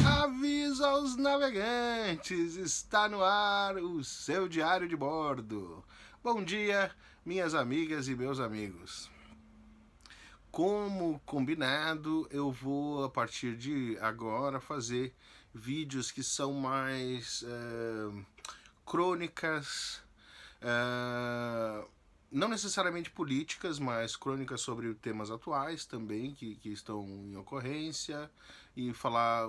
Aviso aos navegantes, está no ar o seu diário de bordo. Bom dia, minhas amigas e meus amigos. Como combinado, eu vou a partir de agora fazer vídeos que são mais crônicas, não necessariamente políticas, mas crônicas sobre temas atuais também que estão em ocorrência e falar,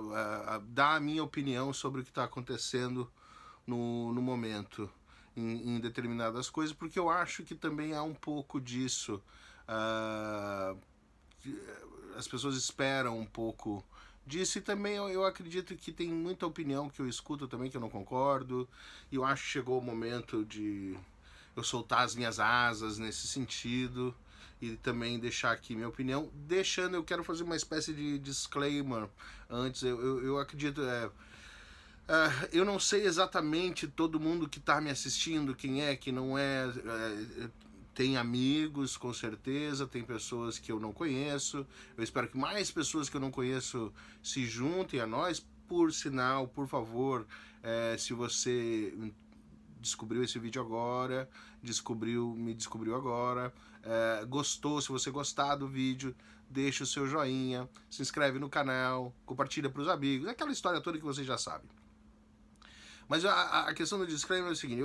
dar a minha opinião sobre o que está acontecendo no momento em determinadas coisas, porque eu acho que também há um pouco disso. As pessoas esperam um pouco disso, e também eu acredito que tem muita opinião que eu escuto também que eu não concordo, e eu acho que chegou o momento de eu soltar as minhas asas nesse sentido e também deixar aqui minha opinião, eu quero fazer uma espécie de disclaimer antes. Eu acredito, eu não sei exatamente todo mundo que está me assistindo, quem é, que não é. Tem amigos, com certeza, tem pessoas que eu não conheço. Eu espero que mais pessoas que eu não conheço se juntem a nós. Por sinal, por favor, se você descobriu esse vídeo agora, me descobriu agora, gostou, se você gostar do vídeo, deixa o seu joinha, se inscreve no canal, compartilha para os amigos, aquela história toda que você já sabe. Mas a questão do disclaimer é o seguinte,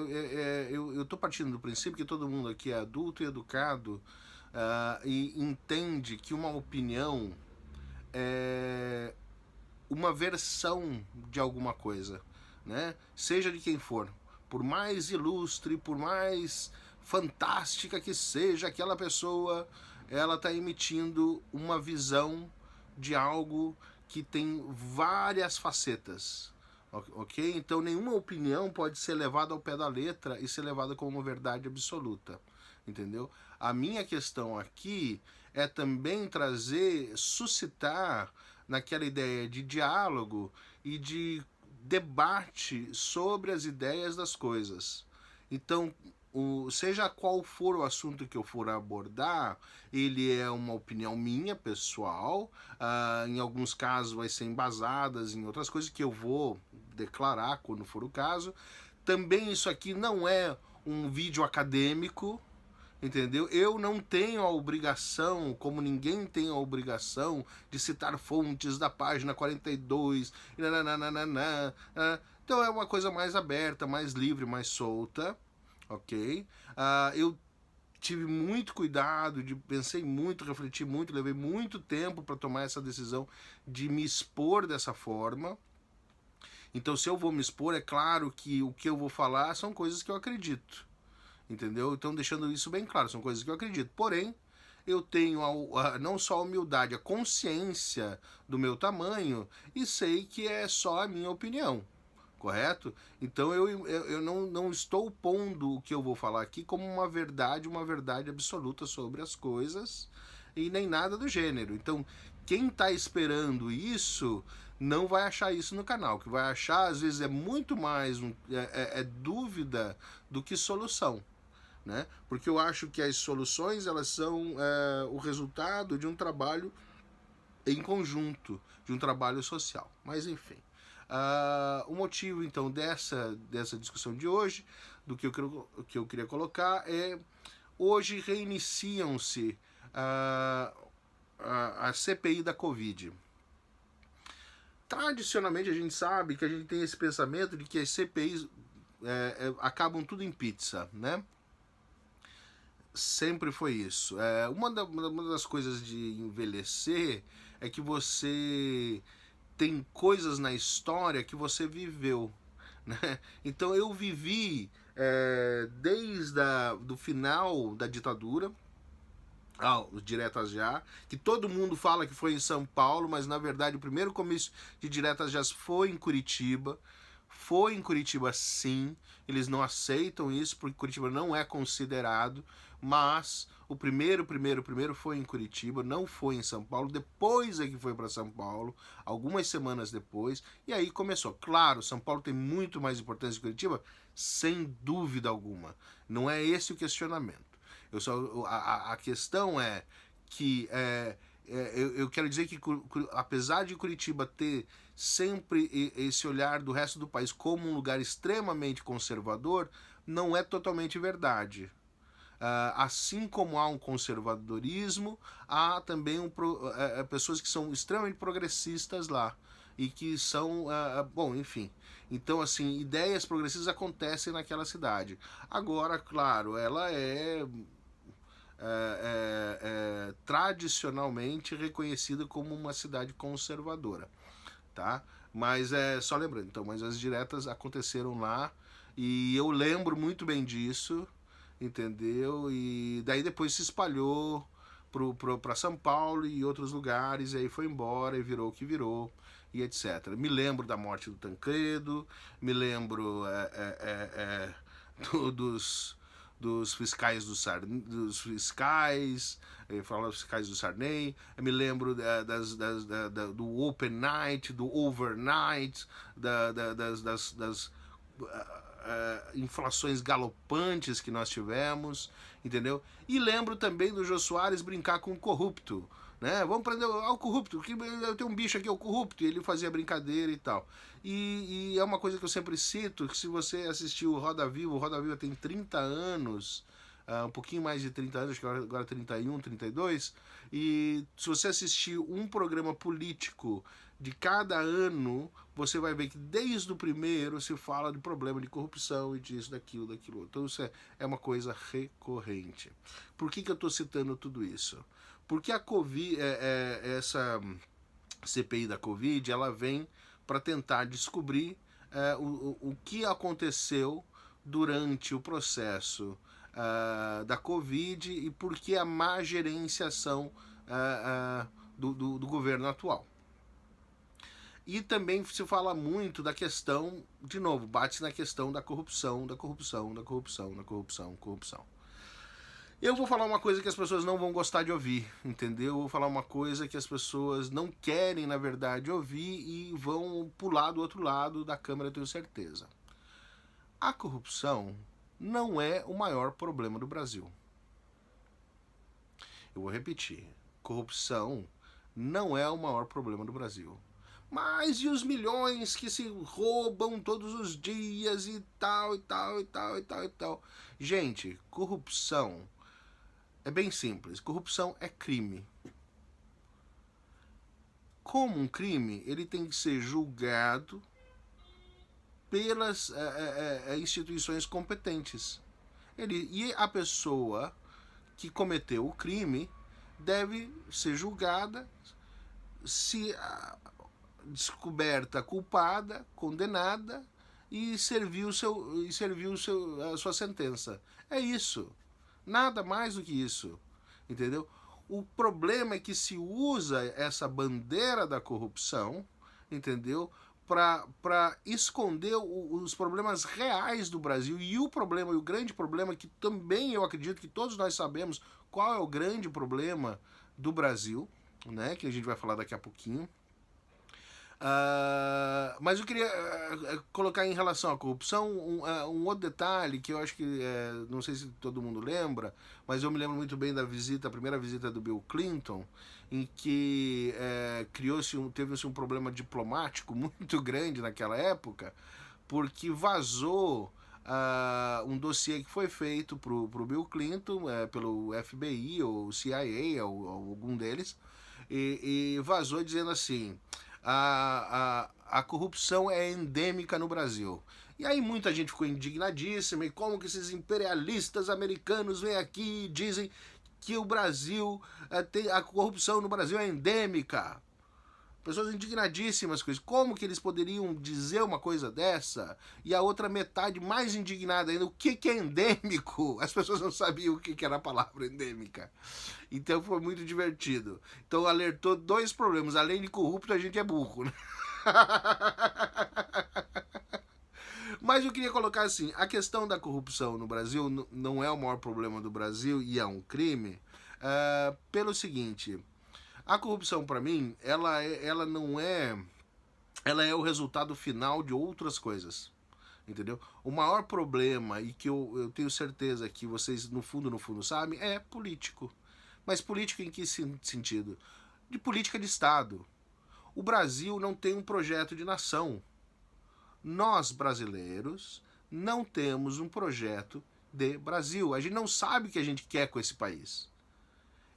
eu tô partindo do princípio que todo mundo aqui é adulto e educado, e entende que uma opinião é uma versão de alguma coisa, né? Seja de quem for. Por mais ilustre, por mais fantástica que seja aquela pessoa, ela está emitindo uma visão de algo que tem várias facetas. Ok? Então nenhuma opinião pode ser levada ao pé da letra e ser levada como verdade absoluta. Entendeu? A minha questão aqui é também suscitar naquela ideia de diálogo e de debate sobre as ideias das coisas. Então, seja qual for o assunto que eu for abordar, ele é uma opinião minha, pessoal, em alguns casos vai ser embasadas em outras coisas que eu vou declarar quando for o caso. Também isso aqui não é um vídeo acadêmico, entendeu? Eu não tenho a obrigação, como ninguém tem a obrigação, de citar fontes da página 42, então é uma coisa mais aberta, mais livre, mais solta, ok? Eu tive muito cuidado, pensei muito, refleti muito, levei muito tempo para tomar essa decisão de me expor dessa forma. Então, se eu vou me expor, é claro que o que eu vou falar são coisas que eu acredito, entendeu? Então, deixando isso bem claro, são coisas que eu acredito. Porém, eu tenho não só a humildade, a consciência do meu tamanho, e sei que é só a minha opinião, correto? Então eu não estou pondo o que eu vou falar aqui como uma verdade absoluta sobre as coisas, e nem nada do gênero. Então, quem está esperando isso não vai achar isso no canal. O que vai achar, às vezes, é muito mais dúvida do que solução. Né? Porque eu acho que as soluções, elas são o resultado de um trabalho em conjunto, de um trabalho social. Mas enfim, o motivo então dessa discussão de hoje, do que eu queria colocar é: hoje reiniciam-se a CPI da Covid. Tradicionalmente a gente sabe que a gente tem esse pensamento de que as CPIs acabam tudo em pizza, né? Sempre foi isso. Uma das coisas de envelhecer é que você tem coisas na história que você viveu, né? Então eu vivi desde do final da ditadura, os diretas já, que todo mundo fala que foi em São Paulo, mas na verdade o primeiro comício de diretas já foi em Curitiba. Foi em Curitiba, sim. Eles não aceitam isso porque Curitiba não é considerado, mas o primeiro foi em Curitiba, não foi em São Paulo. Depois é que foi para São Paulo, algumas semanas depois, e aí começou. Claro, São Paulo tem muito mais importância que Curitiba, sem dúvida alguma. Não é esse o questionamento. A questão é que eu quero dizer que apesar de Curitiba ter sempre esse olhar do resto do país como um lugar extremamente conservador, não é totalmente verdade. Assim como há um conservadorismo, há também pessoas que são extremamente progressistas lá e que são, bom, enfim. Então, assim, ideias progressistas acontecem naquela cidade. Agora, claro, ela tradicionalmente reconhecida como uma cidade conservadora, tá? Mas só lembrando, então, mas as diretas aconteceram lá e eu lembro muito bem disso, entendeu? E daí depois se espalhou para São Paulo e outros lugares, e aí foi embora e virou o que virou, e etc. Me lembro da morte do Tancredo, me lembro dos fiscais dos fiscais, fala dos fiscais do Sarney, eu me lembro do Open Night, do Overnight, das inflações galopantes que nós tivemos, entendeu? E lembro também do Jô Soares brincar com o corrupto, né? Vamos prender o corrupto, que eu tenho um bicho aqui, o corrupto, e ele fazia brincadeira e tal. E é uma coisa que eu sempre cito, que se você assistiu o Roda Viva tem 30 anos, um pouquinho mais de 30 anos, acho que agora 31, 32, e se você assistir um programa político de cada ano, você vai ver que desde o primeiro se fala de problema de corrupção e disso, daquilo. Então isso é uma coisa recorrente. Por que eu estou citando tudo isso? Porque a Covid, essa CPI da Covid, ela vem para tentar descobrir o que aconteceu durante o processo da Covid e por que a má gerenciação do governo atual. E também se fala muito da questão, de novo, bate na questão da corrupção. Eu vou falar uma coisa que as pessoas não vão gostar de ouvir, entendeu? Eu vou falar uma coisa que as pessoas não querem, na verdade, ouvir e vão pular do outro lado da câmera, eu tenho certeza. A corrupção não é o maior problema do Brasil. Eu vou repetir. Corrupção não é o maior problema do Brasil. Mas e os milhões que se roubam todos os dias e tal. Gente, corrupção é bem simples. Corrupção é crime. Como um crime, ele tem que ser julgado pelas instituições competentes. E a pessoa que cometeu o crime deve ser julgada, se descoberta culpada, condenada e serviu a sua sentença. É isso. Nada mais do que isso. Entendeu? O problema é que se usa essa bandeira da corrupção, entendeu? Para esconder os problemas reais do Brasil. E o problema, e o grande problema, que também eu acredito que todos nós sabemos qual é o grande problema do Brasil, né? Que a gente vai falar daqui a pouquinho. Mas eu queria colocar em relação à corrupção um outro detalhe que eu acho que não sei se todo mundo lembra, mas eu me lembro muito bem da a primeira visita do Bill Clinton, em que teve-se um problema diplomático muito grande naquela época, porque vazou um dossiê que foi feito pro Bill Clinton pelo FBI ou CIA ou algum deles, e vazou dizendo assim: a corrupção é endêmica no Brasil. E aí muita gente ficou indignadíssima, e como que esses imperialistas americanos vêm aqui e dizem que o Brasil, a corrupção no Brasil é endêmica. Pessoas indignadíssimas com isso. Como que eles poderiam dizer uma coisa dessa? E a outra metade mais indignada ainda. O que é endêmico? As pessoas não sabiam o que era a palavra endêmica. Então foi muito divertido. Então alertou dois problemas. Além de corrupto, a gente é burro, né? Mas eu queria colocar assim, a questão da corrupção no Brasil não é o maior problema do Brasil e é um crime, pelo seguinte: a corrupção, para mim, ela não é, ela é o resultado final de outras coisas, entendeu? O maior problema, e que eu tenho certeza que vocês no fundo sabem, é político. Mas política em que sentido? De política de Estado. O Brasil não tem um projeto de nação. Nós, brasileiros, não temos um projeto de Brasil. A gente não sabe o que a gente quer com esse país.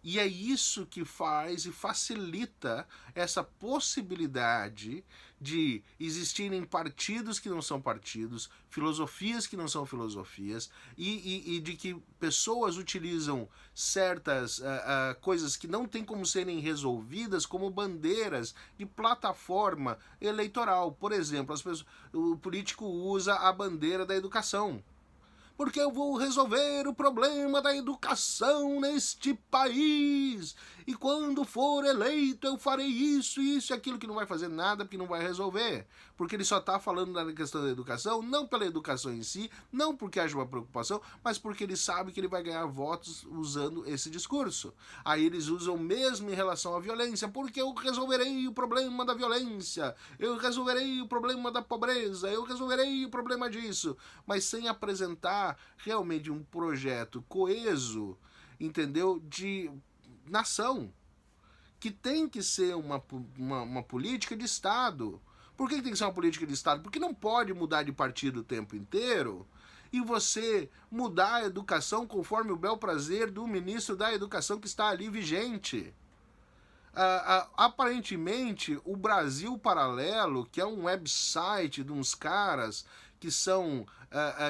E é isso que faz e facilita essa possibilidade de existirem partidos que não são partidos, filosofias que não são filosofias, e de que pessoas utilizam certas coisas que não tem como serem resolvidas como bandeiras de plataforma eleitoral. Por exemplo, o político usa a bandeira da educação. Porque eu vou resolver o problema da educação neste país. E quando for eleito eu farei isso, isso e aquilo, que não vai fazer nada, porque não vai resolver. Porque ele só está falando da questão da educação, não pela educação em si, não porque haja uma preocupação, mas porque ele sabe que ele vai ganhar votos usando esse discurso. Aí eles usam mesmo em relação à violência, porque eu resolverei o problema da violência, eu resolverei o problema da pobreza, eu resolverei o problema disso, mas sem apresentar realmente um projeto coeso, entendeu? De nação, que tem que ser uma política de Estado. Por que tem que ser uma política de Estado? Porque não pode mudar de partido o tempo inteiro e você mudar a educação conforme o bel prazer do ministro da Educação que está ali vigente. Aparentemente, o Brasil Paralelo, que é um website de uns caras que são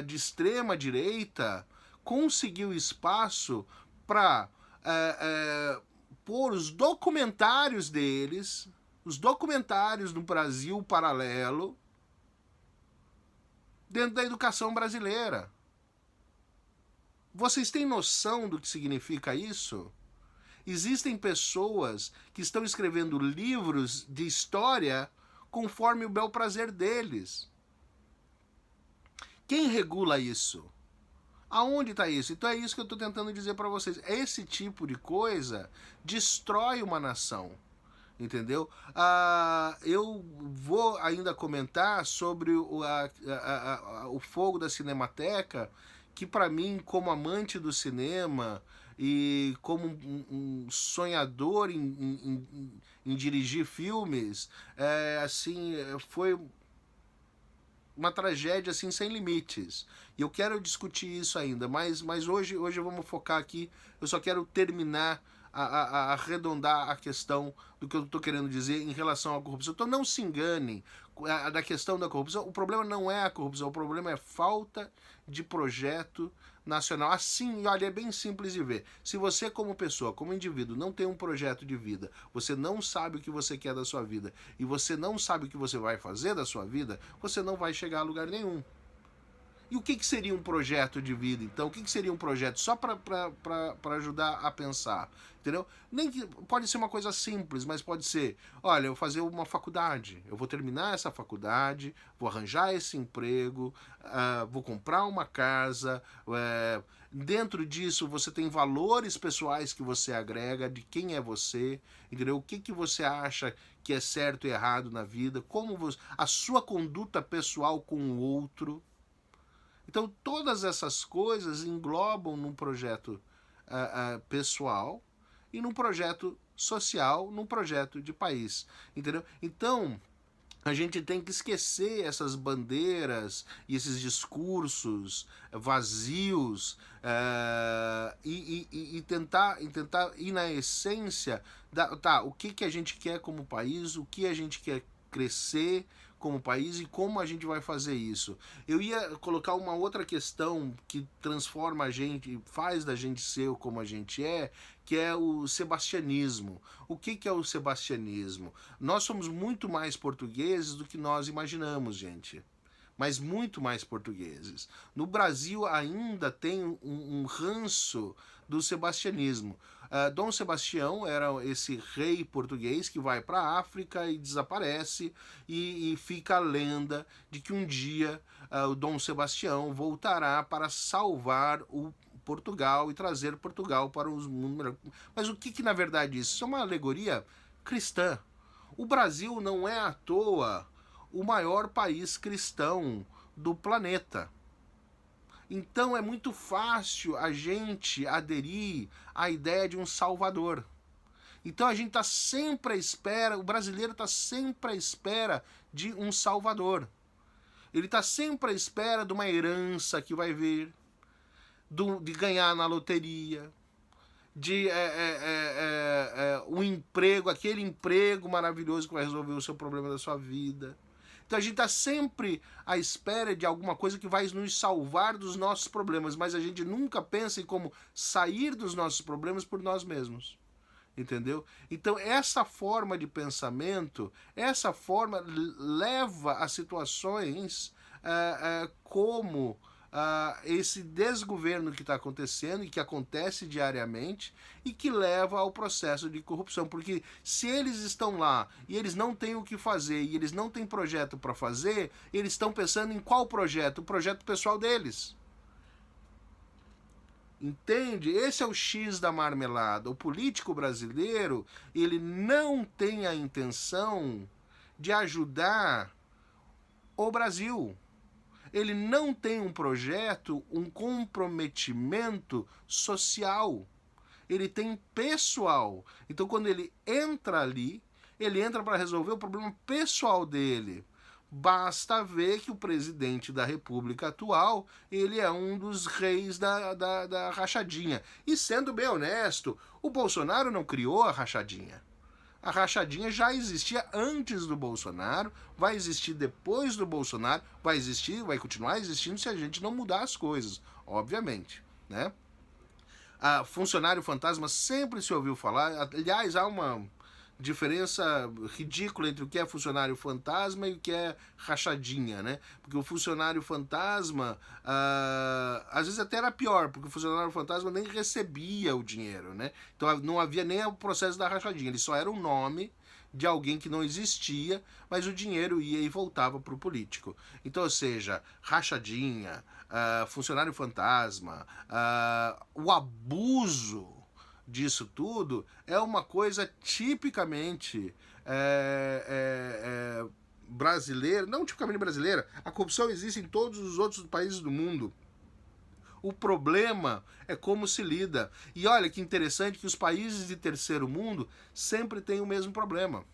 de extrema direita, conseguiu espaço para pôr os documentários deles, os documentários do Brasil Paralelo, dentro da educação brasileira. Vocês têm noção do que significa isso? Existem pessoas que estão escrevendo livros de história conforme o bel prazer deles. Quem regula isso? Aonde está isso? Então é isso que eu estou tentando dizer para vocês. Esse tipo de coisa destrói uma nação. Entendeu? Eu vou ainda comentar sobre o fogo da Cinemateca, que para mim, como amante do cinema e como um sonhador em dirigir filmes, assim, foi uma tragédia assim sem limites. E eu quero discutir isso ainda, mas hoje vamos focar aqui. Eu só quero terminar a arredondar a questão do que eu estou querendo dizer em relação à corrupção. Então não se enganem da questão da corrupção. O problema não é a corrupção, o problema é falta de projeto nacional. Assim, olha, é bem simples de ver. Se você, como pessoa, como indivíduo, não tem um projeto de vida, você não sabe o que você quer da sua vida e você não sabe o que você vai fazer da sua vida, você não vai chegar a lugar nenhum. E o que seria um projeto de vida, então? O que seria um projeto? Só para ajudar a pensar, entendeu? Nem que pode ser uma coisa simples, mas pode ser, olha, eu vou fazer uma faculdade, eu vou terminar essa faculdade, vou arranjar esse emprego, vou comprar uma casa, dentro disso você tem valores pessoais que você agrega, de quem é você, entendeu? O que você acha que é certo e errado na vida, como a sua conduta pessoal com o outro. Então, todas essas coisas englobam num projeto pessoal e num projeto social, num projeto de país, entendeu? Então, a gente tem que esquecer essas bandeiras e esses discursos vazios e tentar ir na essência o que a gente quer como país, o que a gente quer crescer como país e como a gente vai fazer isso. Eu ia colocar uma outra questão que transforma a gente, faz da gente ser como a gente é, que é o sebastianismo. O que é o sebastianismo? Nós somos muito mais portugueses do que nós imaginamos, gente. Mas muito mais portugueses. No Brasil ainda tem um ranço do sebastianismo. Dom Sebastião era esse rei português que vai para a África e desaparece, e fica a lenda de que um dia o Dom Sebastião voltará para salvar o Portugal e trazer Portugal para os mundos. Mas o que na verdade isso? Isso é uma alegoria cristã. O Brasil não é à toa o maior país cristão do planeta. Então é muito fácil a gente aderir à ideia de um salvador. Então a gente está sempre à espera, o brasileiro está sempre à espera de um salvador. Ele está sempre à espera de uma herança que vai vir, de ganhar na loteria, de um emprego, aquele emprego maravilhoso que vai resolver o seu problema da sua vida. Então a gente está sempre à espera de alguma coisa que vai nos salvar dos nossos problemas, mas a gente nunca pensa em como sair dos nossos problemas por nós mesmos. Entendeu? Então essa forma de pensamento, essa forma leva a situações como esse desgoverno que está acontecendo e que acontece diariamente e que leva ao processo de corrupção. Porque se eles estão lá e eles não têm o que fazer e eles não têm projeto para fazer, eles estão pensando em qual projeto? O projeto pessoal deles. Entende? Esse é o X da marmelada. O político brasileiro, ele não tem a intenção de ajudar o Brasil. Ele não tem um projeto, um comprometimento social. Ele tem pessoal. Então, quando ele entra ali, ele entra para resolver o problema pessoal dele. Basta ver que o presidente da República atual, ele é um dos reis da rachadinha. E sendo bem honesto, o Bolsonaro não criou a rachadinha. A rachadinha já existia antes do Bolsonaro, vai existir depois do Bolsonaro, vai existir, vai continuar existindo se a gente não mudar as coisas, obviamente, né? A funcionário fantasma sempre se ouviu falar, aliás, há uma diferença ridícula entre o que é funcionário fantasma e o que é rachadinha, né? Porque o funcionário fantasma, às vezes até era pior, porque o funcionário fantasma nem recebia o dinheiro, né? Então não havia nem o processo da rachadinha, ele só era um nome de alguém que não existia, mas o dinheiro ia e voltava para o político. Então, ou seja, rachadinha, funcionário fantasma, o abuso disso tudo é uma coisa tipicamente brasileira, não tipicamente brasileira, a corrupção existe em todos os outros países do mundo. O problema é como se lida. E olha que interessante que os países de terceiro mundo sempre têm o mesmo problema.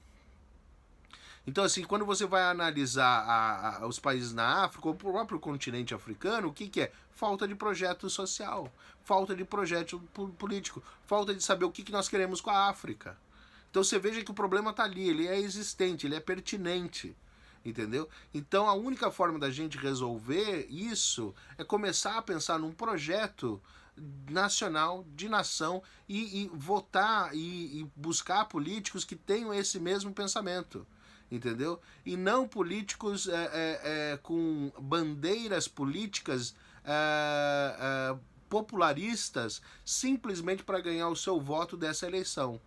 Então, assim, quando você vai analisar os países na África, ou o próprio continente africano, o que é? Falta de projeto social, falta de projeto político, falta de saber o que nós queremos com a África. Então você veja que o problema está ali, ele é existente, ele é pertinente, entendeu? Então a única forma da gente resolver isso é começar a pensar num projeto nacional, de nação, e votar e buscar políticos que tenham esse mesmo pensamento. Entendeu? E não políticos com bandeiras políticas popularistas simplesmente para ganhar o seu voto dessa eleição.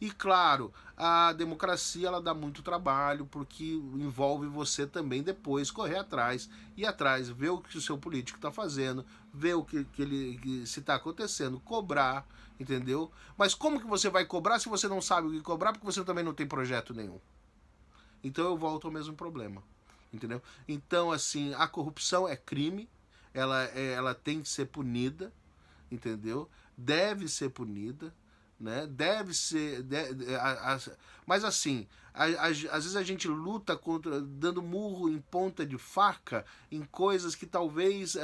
E claro, a democracia ela dá muito trabalho porque envolve você também depois correr atrás, ir atrás, ver o que o seu político está fazendo, ver o que se está acontecendo, cobrar, entendeu? Mas como que você vai cobrar se você não sabe o que cobrar porque você também não tem projeto nenhum? Então eu volto ao mesmo problema, entendeu? Então, assim, a corrupção é crime, ela tem que ser punida, entendeu? Deve ser punida, né? Deve ser... mas, assim, às vezes a gente luta contra, dando murro em ponta de faca em coisas que talvez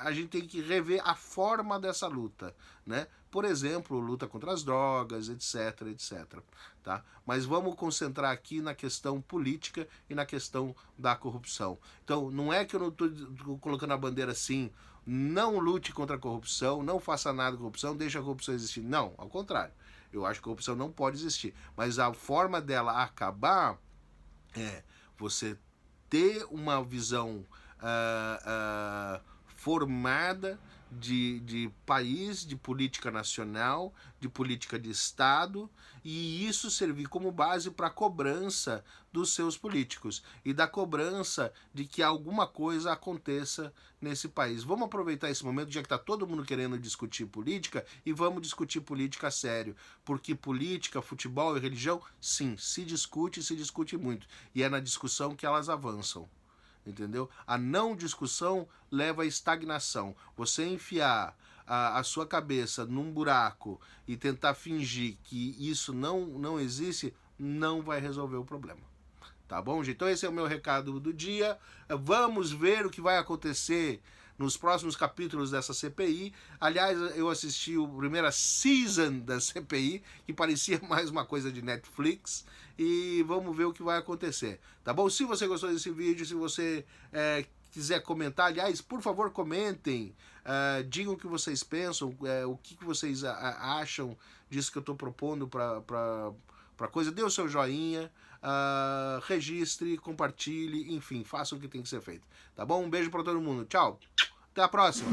a gente tem que rever a forma dessa luta, né? Por exemplo, luta contra as drogas, etc, etc. Tá? Mas vamos concentrar aqui na questão política e na questão da corrupção. Então, não é que eu não estou colocando a bandeira assim, não lute contra a corrupção, não faça nada com a corrupção, deixe a corrupção existir. Não, ao contrário. Eu acho que a corrupção não pode existir. Mas a forma dela acabar é você ter uma visão formada de país, de política nacional, de política de Estado, e isso servir como base para a cobrança dos seus políticos e da cobrança de que alguma coisa aconteça nesse país. Vamos aproveitar esse momento, já que está todo mundo querendo discutir política, e vamos discutir política a sério, porque política, futebol e religião, sim, se discute muito, e é na discussão que elas avançam. entendeu? A não discussão leva à estagnação. Você enfiar a sua cabeça num buraco e tentar fingir que isso não existe, não vai resolver o problema. Tá bom, gente? Então esse é o meu recado do dia. Vamos ver o que vai acontecer nos próximos capítulos dessa CPI. Aliás, eu assisti a primeira season da CPI, que parecia mais uma coisa de Netflix, e vamos ver o que vai acontecer. Tá bom? Se você gostou desse vídeo, se você quiser comentar, aliás, por favor, comentem, digam o que vocês pensam, o que vocês acham disso que eu estou propondo para coisa. Dê o seu joinha, registre, compartilhe, enfim, faça o que tem que ser feito. Tá bom? Um beijo para todo mundo. Tchau. Até a próxima.